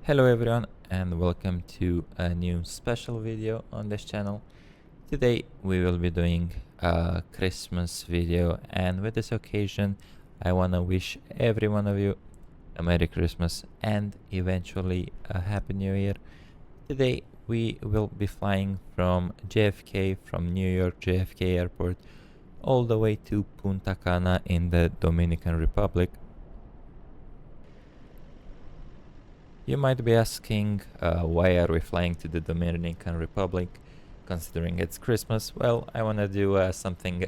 Hello everyone and welcome to a new special video on this channel. Today we will be doing a Christmas video, and with this occasion I want to wish every one of you a Merry Christmas and eventually a Happy New Year. Today we will be flying from JFK, from New York JFK airport, all the way to Punta Cana in the Dominican Republic. You might be asking, why are we flying to the Dominican Republic, considering it's Christmas? Well, I want to do something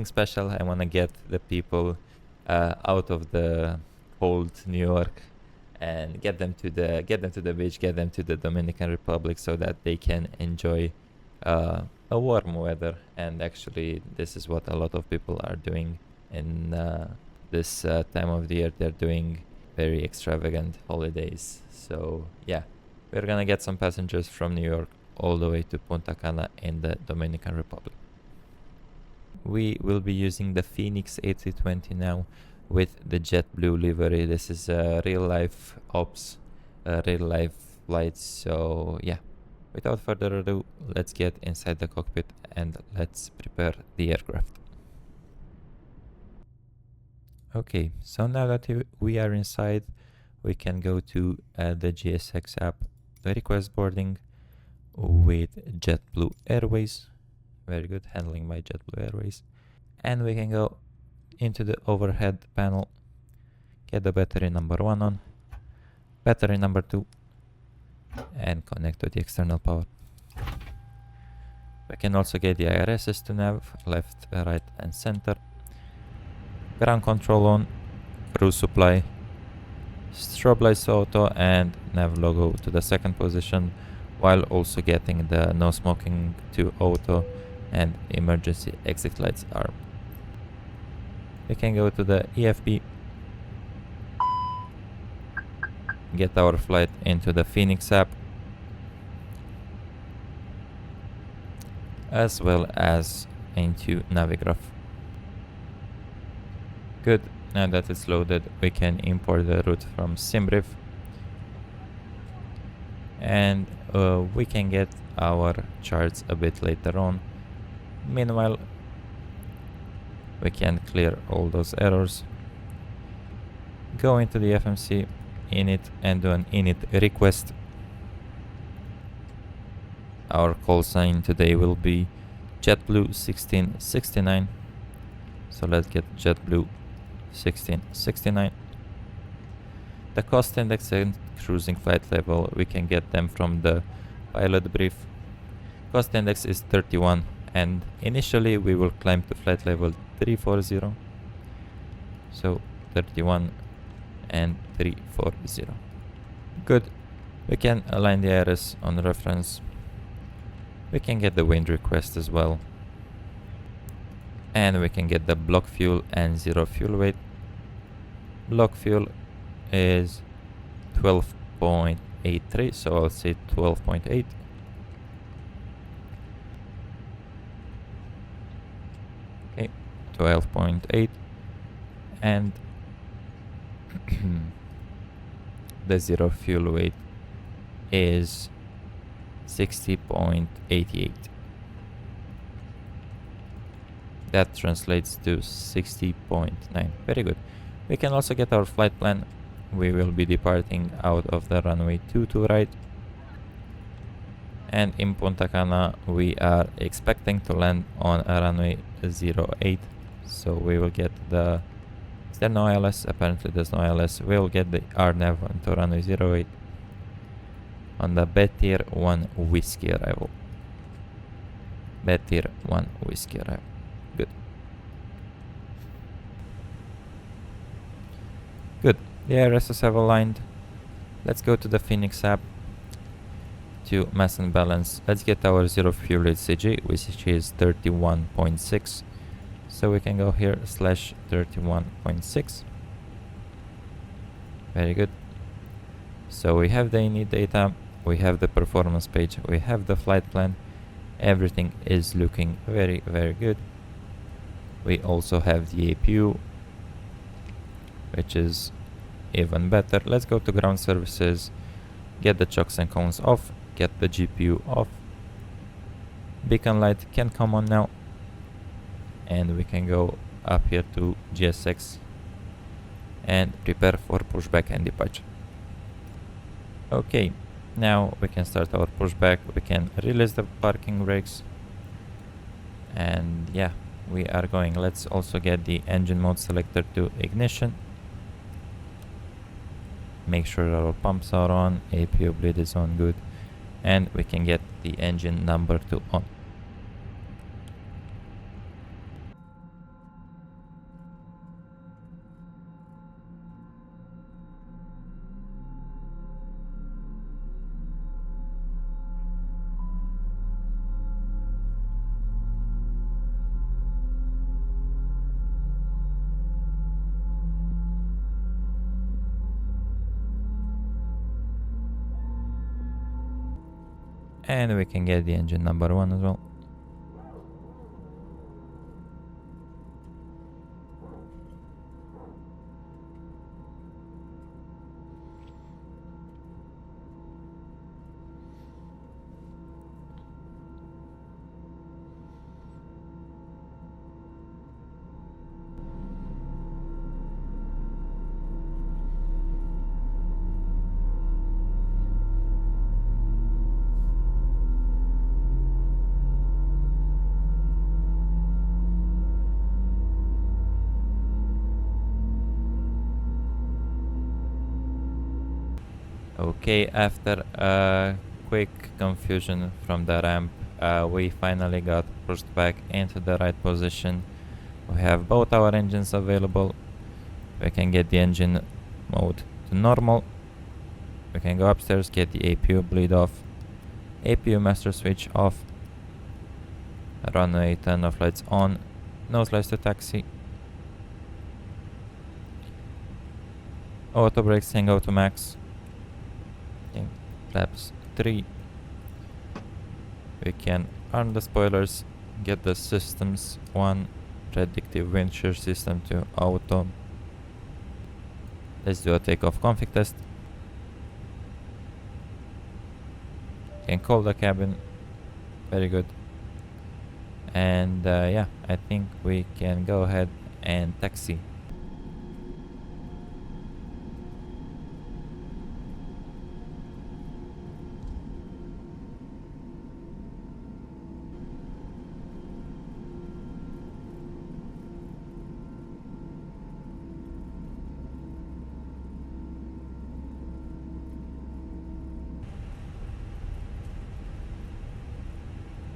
special. I want to get the people out of the cold New York and get them to the beach, get them to the Dominican Republic, so that they can enjoy a warm weather. And actually, this is what a lot of people are doing in this time of the year. They're doing very extravagant holidays. So yeah, we're gonna get some passengers from New York all the way to Punta Cana in the Dominican Republic. We will be using the Fenix A320 now with the JetBlue livery. This is a real life ops, real life flight. So yeah, without further ado, let's get inside the cockpit and let's prepare the aircraft. Okay, so now that we are inside, we can go to the GSX app, the request boarding with JetBlue Airways. Very good, handling by JetBlue Airways. And we can go into the overhead panel, get the battery number 1 on, battery number 2, and connect to the external power. We can also get the IRSs to nav, left, right, and center. Ground control on, cruise supply, strobe lights auto, and nav logo to the second position, while also getting the no smoking to auto and emergency exit lights arm. We can go to the EFB, get our flight into the Fenix app, as well as into Navigraph. Good. Now that it's loaded, we can import the route from SimBrief, and we can get our charts a bit later on. Meanwhile, we can clear all those errors, go into the FMC init and do an init request. Our call sign today will be JetBlue 1669, so let's get JetBlue 1669. The cost index and cruising flight level, we can get them from the pilot brief. Cost index is 31, and initially we will climb to flight level 340. So 31 and 340. Good. We can align the IRS on reference. We can get the wind request as well. And we can get the block fuel and zero fuel weight. Block fuel is 12.83, so I'll say 12.8. Okay, 12.8. And the zero fuel weight is 60.88. That translates to 60.9. Very good. We can also get our flight plan. We will be departing out of the runway 22 right, and in Punta Cana we are expecting to land on a runway 08. So we will get the, is there no ILS? Apparently there's no ILS. We'll get the RNAV onto runway 08 on the Betir 1 Whiskey arrival. Betir 1 Whiskey arrival. Good. Good. The IRSs have aligned. Let's go to the Fenix app to mass and balance. Let's get our zero fuel rate CG, which is 31.6. So we can go here /31.6. Very good. So we have the init data, we have the performance page, we have the flight plan. Everything is looking very, very good. We also have the APU, which is even better. Let's go to ground services. Get the chocks and cones off, get the GPU off. Beacon light can come on now, and we can go up here to GSX and prepare for pushback and departure. Okay, now we can start our pushback. We can release the parking brakes, and yeah, we are going. Let's also get the engine mode selector to ignition. Make sure our pumps are on, APU bleed is on, good, and we can get the engine number to on. And we can get the engine number 1 as well. Okay, after a quick confusion from the ramp, we finally got pushed back into the right position. We have both our engines available. We can get the engine mode to normal. We can go upstairs, get the APU bleed off, APU master switch off, runway turn off lights on, nose lights to taxi, auto brakes can go to max. Flaps 3. We can arm the spoilers, get the systems 1, predictive wind shear system to auto. Let's do a takeoff config test. Can call the cabin, very good. And yeah, I think we can go ahead and taxi.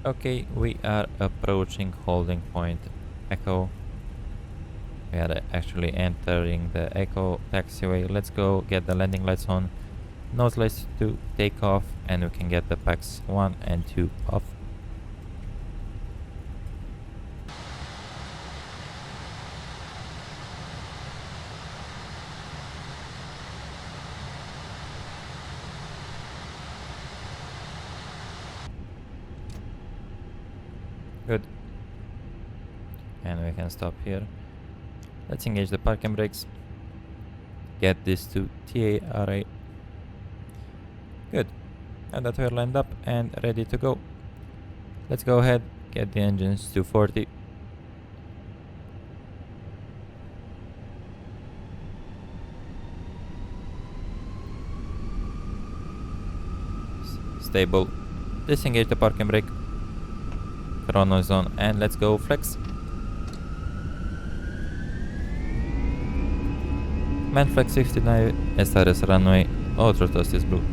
Okay, we are approaching holding point Echo. We are actually entering the Echo taxiway. Let's go get the landing lights on, nose lights to take off, and we can get the packs 1 and 2 off. Good. And we can stop here. Let's engage the parking brakes. Get this to TARA. Good. And that we're lined up and ready to go. Let's go ahead, get the engines to 40. Stable. Disengage the parking brake. Chrono is on, and let's go flex. Man flex 59, SRS runway, auto thrust is blue.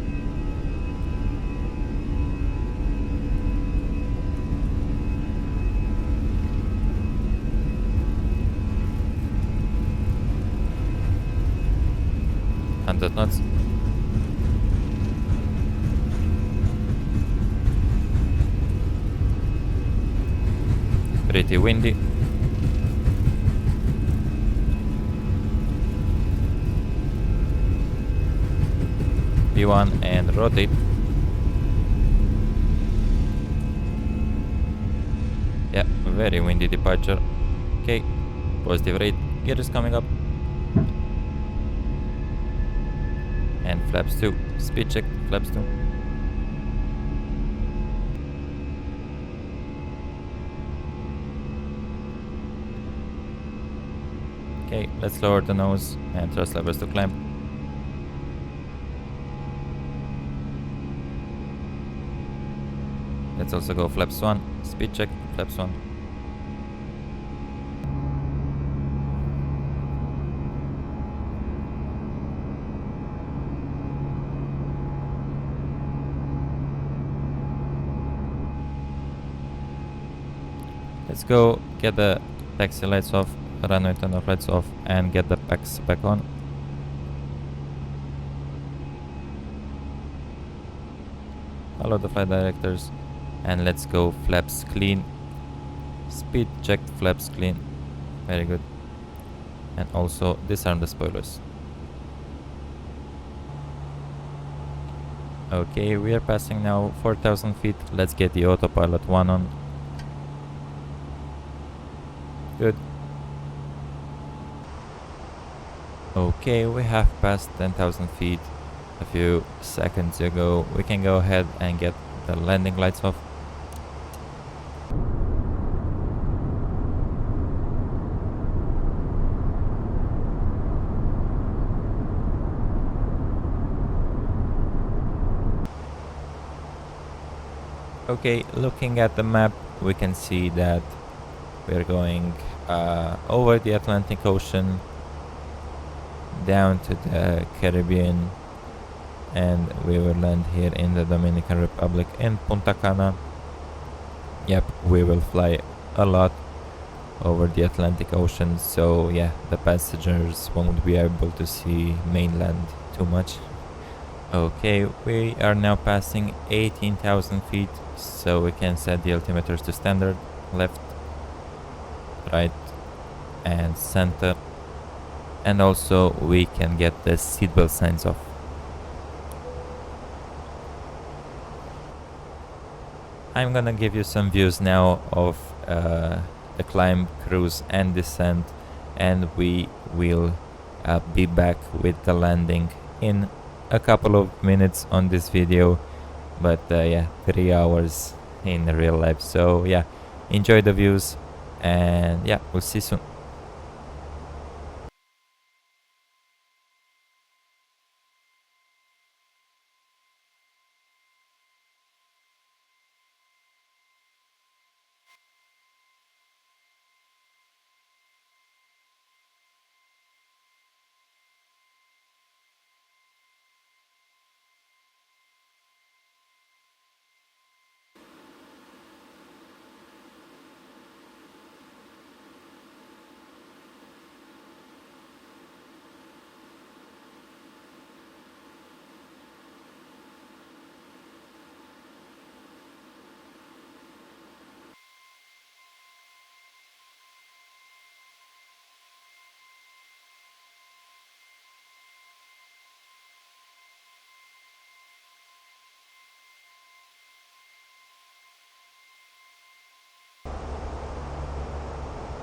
Hundred knots. Pretty windy. V1 and rotate. Yeah, very windy departure. Okay, positive rate. Gear is coming up. And flaps 2, speed check, flaps 2. Okay, let's lower the nose and thrust levers to clamp. Let's also go flaps 1, speed check, flaps 1. Let's go get the taxi lights off, runway turnoff lights off, and get the packs back on. Follow the flight directors, and let's go flaps clean. Speed check, flaps clean. Very good. And also disarm the spoilers. Okay, we are passing now 4,000 feet. Let's get the autopilot 1 on. Good. Okay, we have passed 10,000 feet a few seconds ago. We can go ahead and get the landing lights off. Okay, looking at the map, we can see that we're going over the Atlantic Ocean, down to the Caribbean, and we will land here in the Dominican Republic in Punta Cana. Yep, we will fly a lot over the Atlantic Ocean, so yeah, the passengers won't be able to see mainland too much. Okay, we are now passing 18,000 feet, so we can set the altimeters to standard, left, right, and center, and also we can get the seatbelt signs off. I'm gonna give you some views now of the climb, cruise, and descent, and we will be back with the landing in a couple of minutes on this video, but yeah, 3 hours in real life. So yeah, enjoy the views, and yeah, we'll see you soon.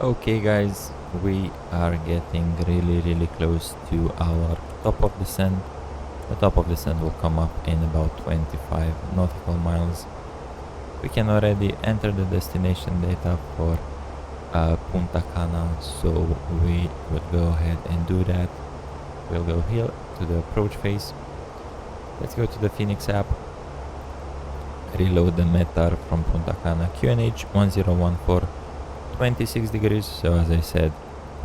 Okay guys, we are getting really close to our top of descent. The top of descent will come up in about 25 nautical miles. We can already enter the destination data for Punta Cana, so we will go ahead and do that. We'll go here to the approach phase. Let's go to the Fenix app, reload the METAR from Punta Cana, QNH 1014, 26 degrees. So as I said,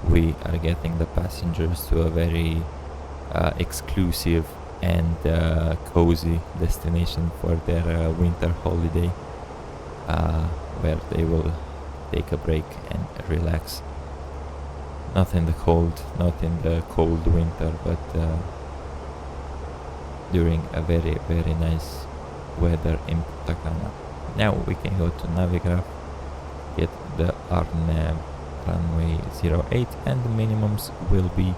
we are getting the passengers to a very exclusive and cozy destination for their winter holiday, where they will take a break and relax. Not in the cold winter, but during a very nice weather in Punta Cana. Now we can go to Navigraph, get the RNAV runway 08, and the minimums will be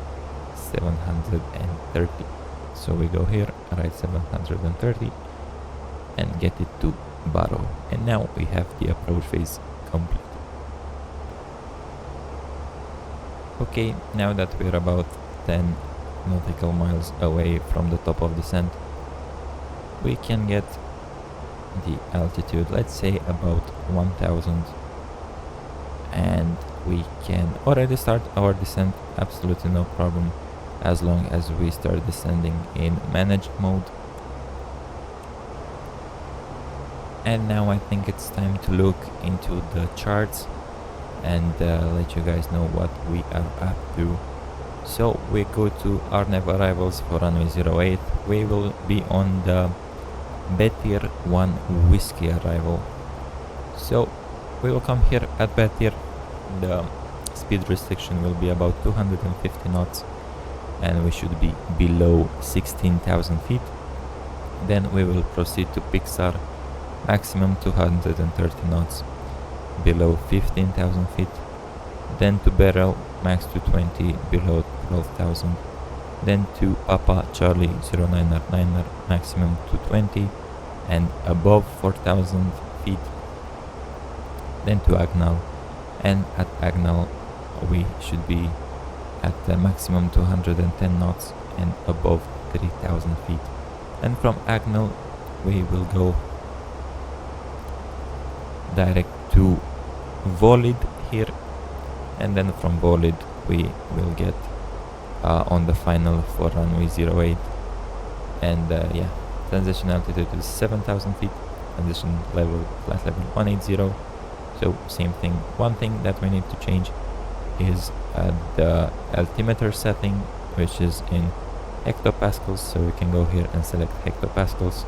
730. So we go here, write 730, and get it to Barrow. And now we have the approach phase complete. Okay, now that we're about 10 nautical miles away from the top of descent, we can get the altitude, let's say about 1000, and we can already start our descent, absolutely no problem, as long as we start descending in managed mode. And now I think it's time to look into the charts and let you guys know what we are up to. So we go to our nav arrivals for runway 08. We will be on the Betir 1 Whiskey arrival. So we will come here at Betir. The speed restriction will be about 250 knots and we should be below 16,000 feet. Then we will proceed to Pixar, maximum 230 knots, below 15,000 feet. Then to Beryl, max 220, below 12,000. Then to Papa Charlie 0999, maximum 220 and above 4,000 feet. Then to Agnal, and at Agnal we should be at the maximum 210 knots and above 3,000 feet. And from Agnal we will go direct to Volid here, and then from Volid we will get on the final for runway 08, and yeah, transition altitude is 7,000 feet, transition level, flight level 180. So same thing. One thing that we need to change is the altimeter setting, which is in hectopascals, so we can go here and select hectopascals,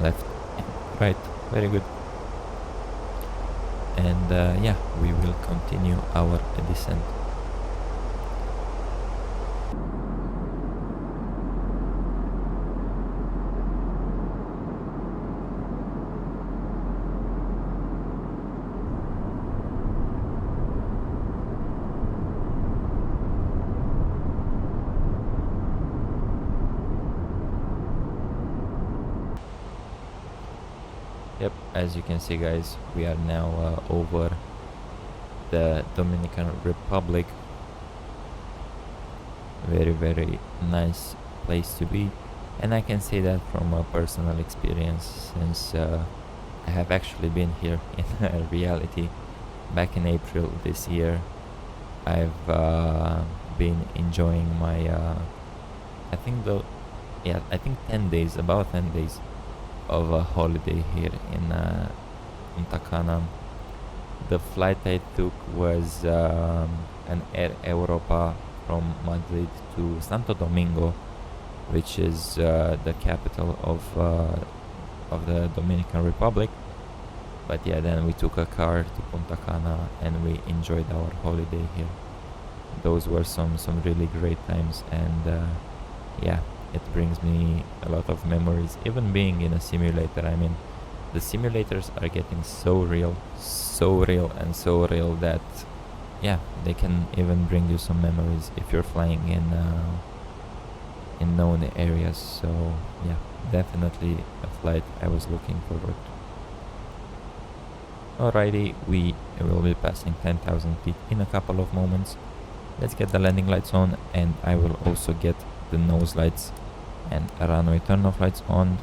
left and right, very good. And yeah, we will continue our descent. Yep, as you can see guys, we are now over the Dominican Republic. Very nice place to be, and I can say that from a personal experience, since I have actually been here in reality back in April this year. I've been enjoying my I think 10 days, about 10 days of a holiday here in Punta Cana. The flight I took was an Air Europa from Madrid to Santo Domingo, which is the capital of the Dominican Republic. But yeah, then we took a car to Punta Cana and we enjoyed our holiday here. Those were some really great times, and yeah, it brings me a lot of memories. Even being in a simulator, I mean, the simulators are getting so real and so real that yeah, they can even bring you some memories if you're flying in known areas. So yeah, definitely a flight I was looking forward to. Alrighty, we will be passing 10,000 feet in a couple of moments. Let's get the landing lights on, and I will also get the nose lights and runway turn-off lights on.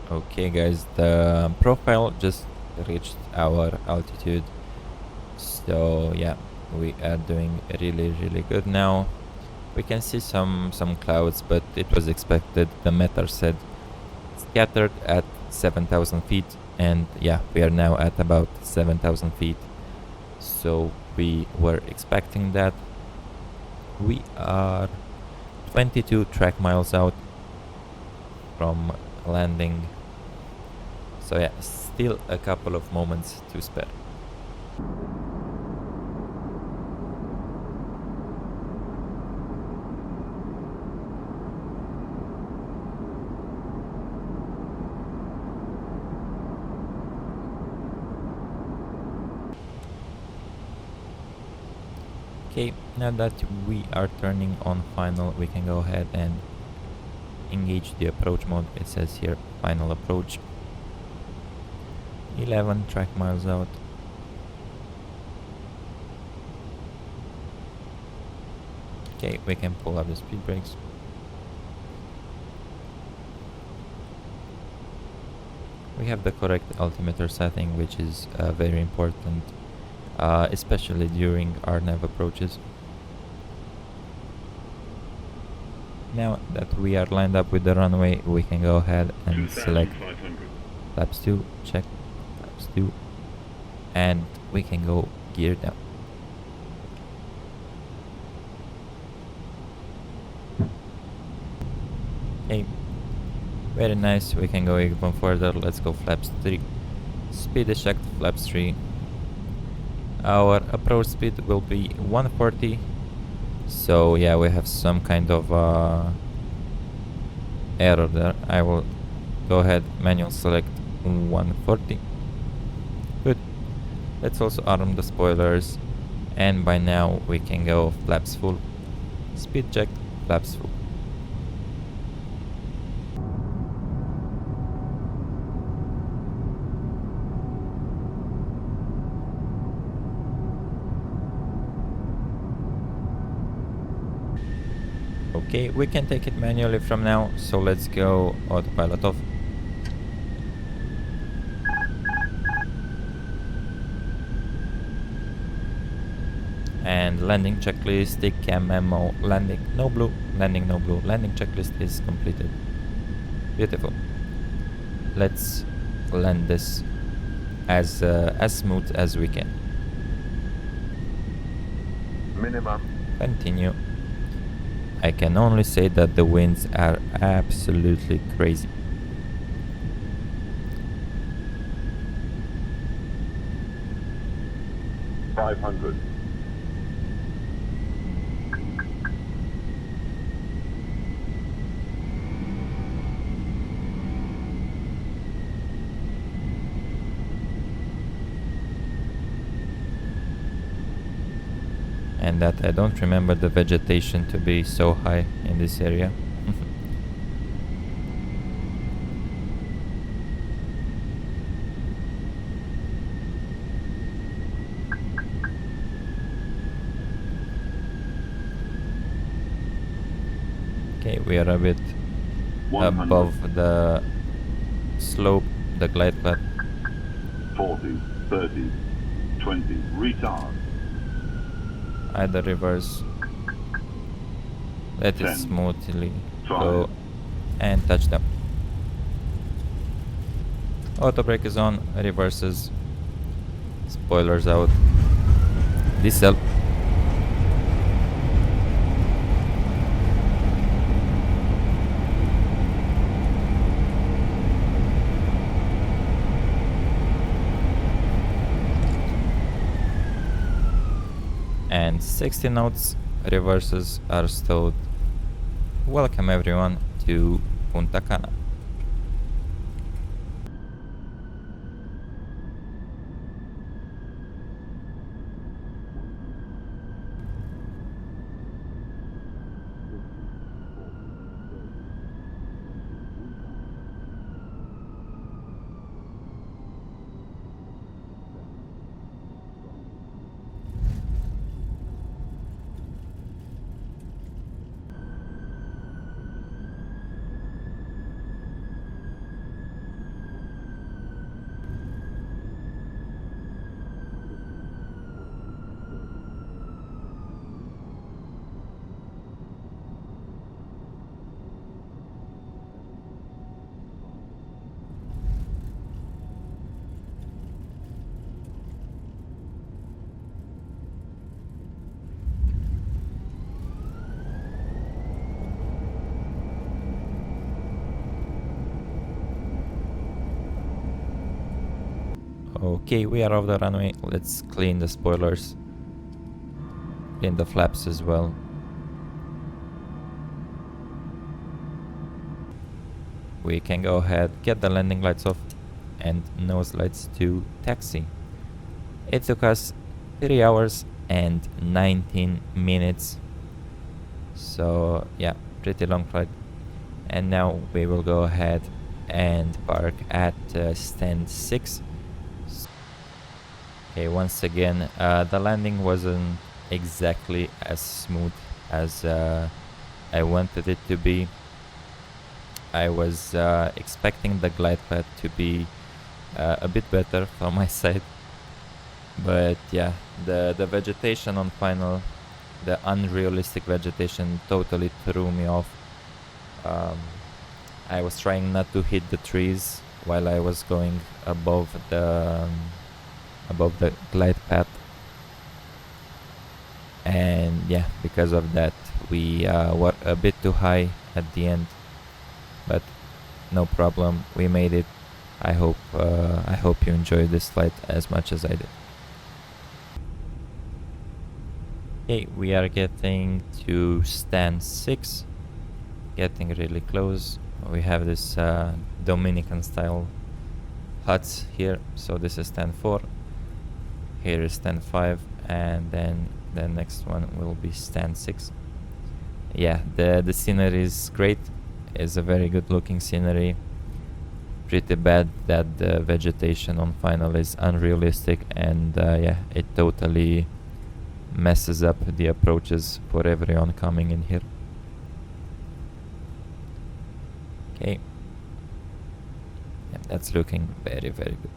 Okay guys, the profile just reached our altitude, so yeah, we are doing really good now. We can see some clouds, but it was expected. The meter said scattered at 7,000 feet, and yeah, we are now at about 7,000 feet, so we were expecting that. We are 22 track miles out from landing, so yeah, still a couple of moments to spare. Okay, now that we are turning on final, we can go ahead and engage the approach mode. It says here final approach. 11 track miles out. Okay, we can pull up the speed brakes. We have the correct altimeter setting, which is very important, especially during our nav approaches. Now that we are lined up with the runway, we can go ahead and select flaps 2, check flaps 2, and we can go gear down. Okay, very nice. We can go even further. Let's go flaps 3. Speed is checked, flaps 3. Our approach speed will be 140. So yeah, we have some kind of error there. I will go ahead, manual select 140. Good. Let's also arm the spoilers, and by now we can go flaps full. Speed check, flaps full. Okay, we can take it manually from now, so let's go autopilot off. And landing checklist, stick cam memo, landing no blue, landing no blue, landing checklist is completed. Beautiful. Let's land this as smooth as we can. Minimum. Continue. I can only say that the winds are absolutely crazy. $500. And that I don't remember the vegetation to be so high in this area. Okay, we are a bit 100. above the slope, the glide path. 40, 30, 20, retard. Either reverse. Let it 10, smoothly 5. go and touchdown. Auto brake is on, reverses, spoilers out, diesel. And 60 knots, reverses are stowed. Welcome everyone to Punta Cana. Okay, we are off the runway. Let's clean the spoilers. Clean the flaps as well. We can go ahead, get the landing lights off and nose lights to taxi. It took us 3 hours and 19 minutes. So yeah, pretty long flight. And now we will go ahead and park at stand 6. Okay, once again, the landing wasn't exactly as smooth as I wanted it to be. I was expecting the glide path to be a bit better from my side, but yeah, the vegetation on final, the unrealistic vegetation totally threw me off. I was trying not to hit the trees while I was going above the glide path, and yeah, because of that we were a bit too high at the end, but no problem, we made it. I hope you enjoyed this flight as much as I did. Okay, we are getting to stand 6, getting really close. We have this Dominican style huts here, so this is stand 4, here is stand 5, and then the next one will be stand 6. Yeah, the scenery is great. It's a very good looking scenery. Pretty bad that the vegetation on final is unrealistic, and yeah, it totally messes up the approaches for everyone coming in here. Okay, yeah, that's looking very, very good.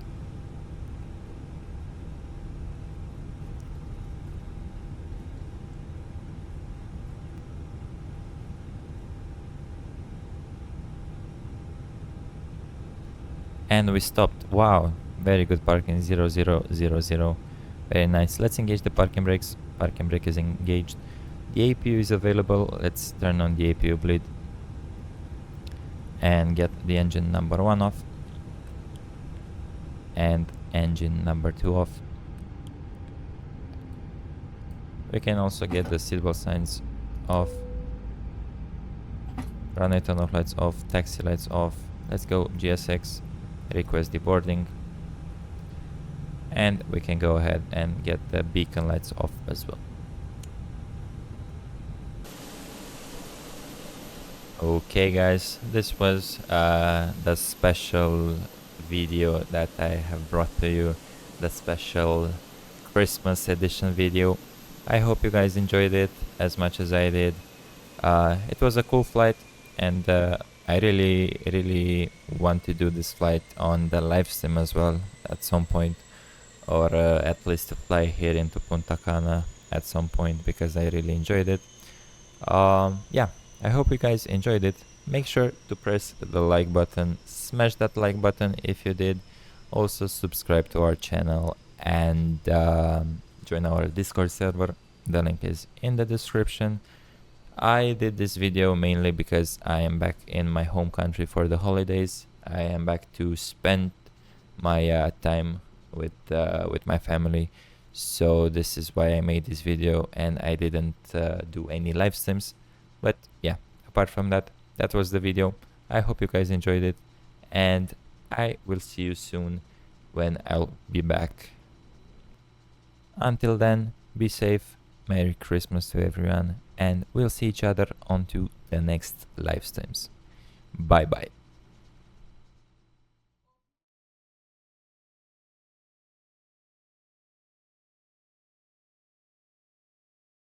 And we stopped. Wow, very good parking. 0000. Very nice. Let's engage the parking brakes. Parking brake is engaged. The APU is available. Let's turn on the APU bleed and get the engine number 1 off and engine number 2 off. We can also get the seatbelt signs off, runway tunnel lights off, taxi lights off. Let's go GSX, request deboarding, and we can go ahead and get the beacon lights off as well. Okay guys, this was the special video that I have brought to you, the special Christmas edition video. I hope you guys enjoyed it as much as I did. It was a cool flight, and I really want to do this flight on the live stream as well at some point, or at least to fly here into Punta Cana at some point, because I really enjoyed it. Yeah, I hope you guys enjoyed it. Make sure to press the like button, smash that like button if you did. Also subscribe to our channel and join our Discord server. The link is in the description. I did this video mainly because I am back in my home country for the holidays. I am back to spend my time with my family, so this is why I made this video, and I didn't do any live streams. But yeah, apart from that, that was the video. I hope you guys enjoyed it, and I will see you soon when I'll be back. Until then, be safe, Merry Christmas to everyone, and we'll see each other onto the next live streams. Bye bye.